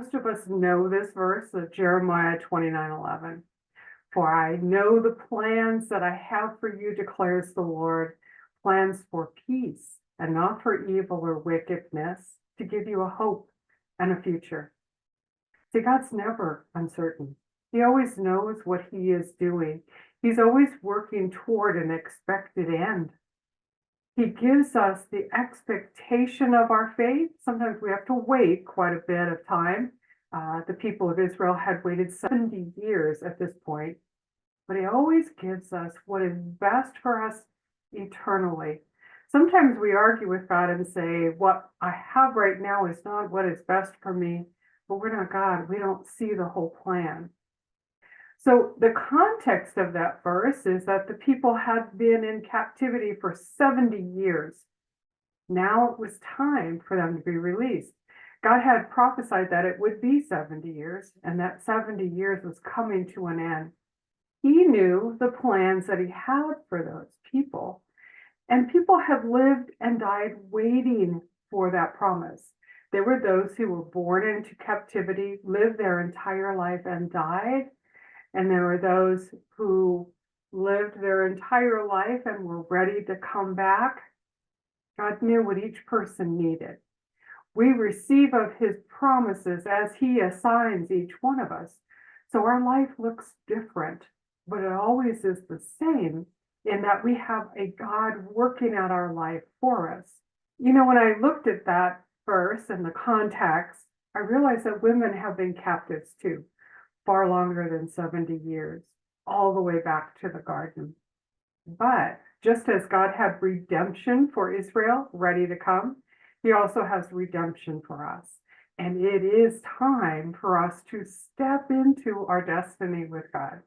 most of us know this verse of Jeremiah 29:11. For I know the plans that I have for you, declares the Lord, plans for peace and not for evil or wickedness, to give you a hope and a future. See, God's never uncertain. He always knows what he is doing. He's always working toward an expected end. He gives us the expectation of our faith. Sometimes we have to wait quite a bit of time. The people of Israel had waited 70 years at this point, but he always gives us what is best for us eternally. Sometimes we argue with God and say, what I have right now is not what is best for me, but we're not God. We don't see the whole plan. So the context of that verse is that the people had been in captivity for 70 years. Now it was time for them to be released. God had prophesied that it would be 70 years, and that 70 years was coming to an end. He knew the plans that he had for those people, and people have lived and died waiting for that promise. There were those who were born into captivity, lived their entire life and died. And there were those who lived their entire life and were ready to come back. God knew what each person needed. We receive of his promises as he assigns each one of us. So our life looks different, but it always is the same in that we have a God working out our life for us. You know, when I looked at that verse and the context, I realized that women have been captives too. Far longer than 70 years, all the way back to the garden. But just as God had redemption for Israel ready to come, he also has redemption for us. And it is time for us to step into our destiny with God.